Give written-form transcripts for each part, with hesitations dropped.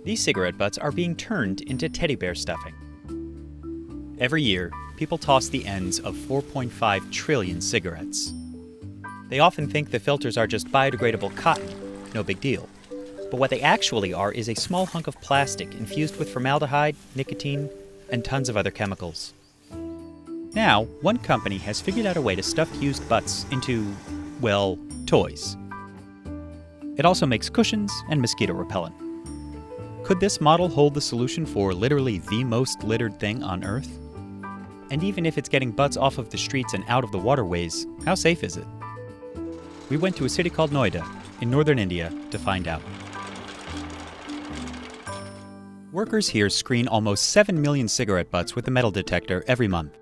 These cigarette butts are being turned into teddy bear stuffing. Every year, people toss the ends of 4.5 trillion cigarettes. They often think the filters are just biodegradable cotton, no big deal. But what they actually are is a small hunk of plastic infused with formaldehyde, nicotine, and tons of other chemicals. Now, one company has figured out a way to stuff used butts into, well, toys. It also makes cushions and mosquito repellent. Could this model hold the solution for literally the most littered thing on Earth? And even if it's getting butts off of the streets and out of the waterways, how safe is it? We went to a city called Noida, in northern India, to find out. Workers here screen almost 7 million cigarette butts with a metal detector every month.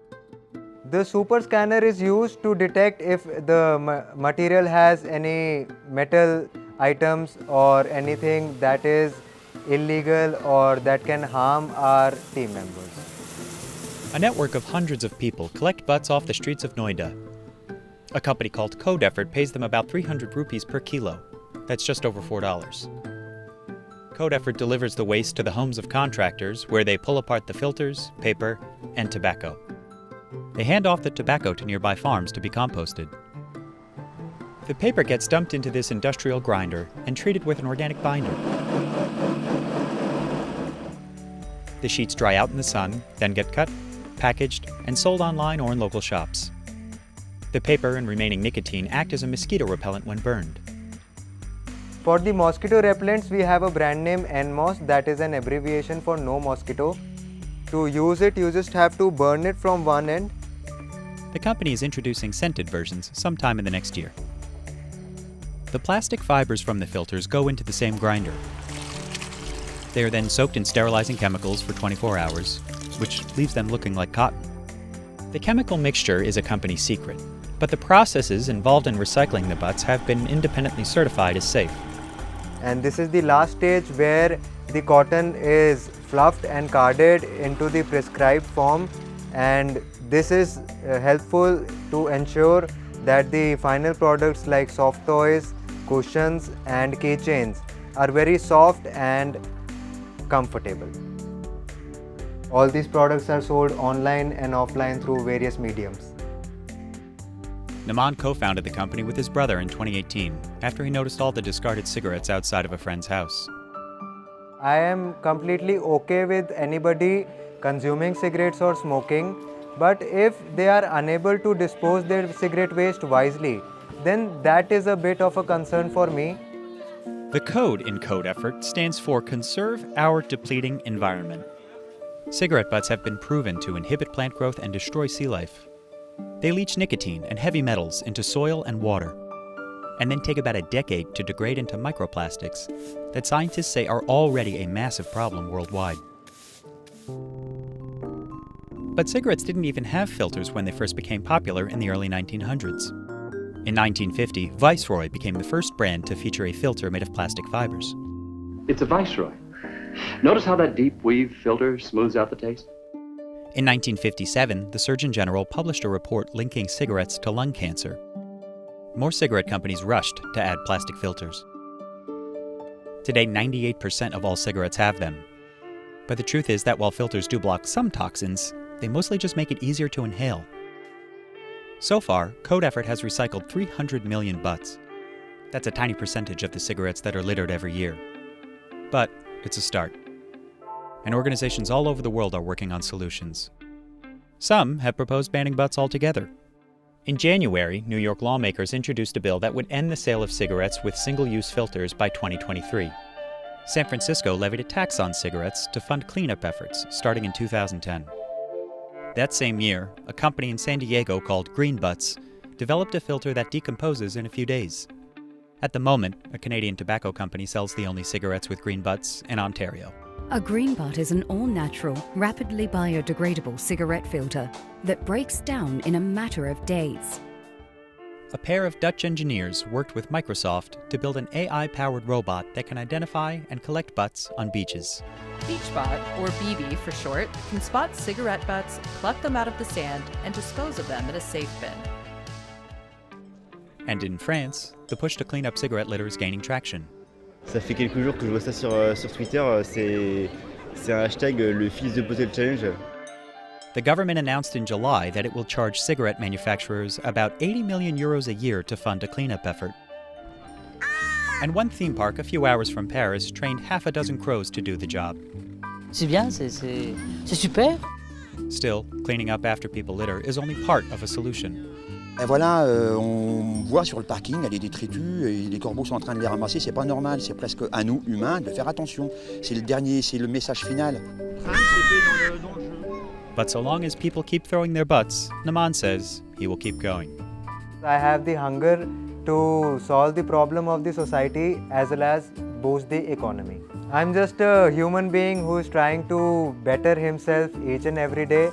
The super scanner is used to detect if the material has any metal items or anything that is illegal or that can harm our team members. A network of hundreds of people collect butts off the streets of Noida. A company called Code Effort pays them about 300 rupees per kilo. That's just over $4. Code Effort delivers the waste to the homes of contractors, where they pull apart the filters, paper, and tobacco. They hand off the tobacco to nearby farms to be composted. The paper gets dumped into this industrial grinder and treated with an organic binder. The sheets dry out in the sun, then get cut, packaged, and sold online or in local shops. The paper and remaining nicotine act as a mosquito repellent when burned. For the mosquito repellents, we have a brand name NMOS, that is an abbreviation for no mosquito. To use it, you just have to burn it from one end. The company is introducing scented versions sometime in the next year. The plastic fibers from the filters go into the same grinder. They are then soaked in sterilizing chemicals for 24 hours, which leaves them looking like cotton. The chemical mixture is a company secret, but the processes involved in recycling the butts have been independently certified as safe. And this is the last stage where the cotton is fluffed and carded into the prescribed form, and this is helpful to ensure that the final products like soft toys, cushions and keychains are very soft and comfortable. All these products are sold online and offline through various mediums. Naman co-founded the company with his brother in 2018 after he noticed all the discarded cigarettes outside of a friend's house. I am completely okay with anybody consuming cigarettes or smoking, but if they are unable to dispose their cigarette waste wisely, then that is a bit of a concern for me. The code in Code Effort stands for Conserve Our Depleting Environment. Cigarette butts have been proven to inhibit plant growth and destroy sea life. They leach nicotine and heavy metals into soil and water, and then take about a decade to degrade into microplastics that scientists say are already a massive problem worldwide. But cigarettes didn't even have filters when they first became popular in the early 1900s. In 1950, Viceroy became the first brand to feature a filter made of plastic fibers. It's a Viceroy. Notice how that deep weave filter smooths out the taste? In 1957, the Surgeon General published a report linking cigarettes to lung cancer. More cigarette companies rushed to add plastic filters. Today, 98% of all cigarettes have them. But the truth is that while filters do block some toxins, they mostly just make it easier to inhale. So far, Code Effort has recycled 300 million butts. That's a tiny percentage of the cigarettes that are littered every year. But it's a start. And organizations all over the world are working on solutions. Some have proposed banning butts altogether. In January, New York lawmakers introduced a bill that would end the sale of cigarettes with single-use filters by 2023. San Francisco levied a tax on cigarettes to fund cleanup efforts starting in 2010. That same year, a company in San Diego called Green Butts developed a filter that decomposes in a few days. At the moment, a Canadian tobacco company sells the only cigarettes with green butts in Ontario. A green butt is an all-natural, rapidly biodegradable cigarette filter that breaks down in a matter of days. A pair of Dutch engineers worked with Microsoft to build an AI-powered robot that can identify and collect butts on beaches. BeachBot, or BB for short, can spot cigarette butts, pluck them out of the sand, and dispose of them in a safe bin. And in France, the push to clean up cigarette litter is gaining traction. Ça fait quelques jours que je vois ça sur Twitter, c'est un hashtag le fils de Potel Challenge. The government announced in July that it will charge cigarette manufacturers about 80 million euros a year to fund a cleanup effort. And one theme park a few hours from Paris trained half a dozen crows to do the job. C'est bien, c'est super. Still, cleaning up after people litter is only part of a solution. Et voilà, on voit sur le parking, il y a des détritus et les corbeaux sont en train de les ramasser, c'est pas normal, c'est presque à nous, humains, de faire attention. C'est le message final. But so long as people keep throwing their butts, Naman says he will keep going. I have the hunger to solve the problem of the society as well as boost the economy. I'm just a human being who is trying to better himself each and every day.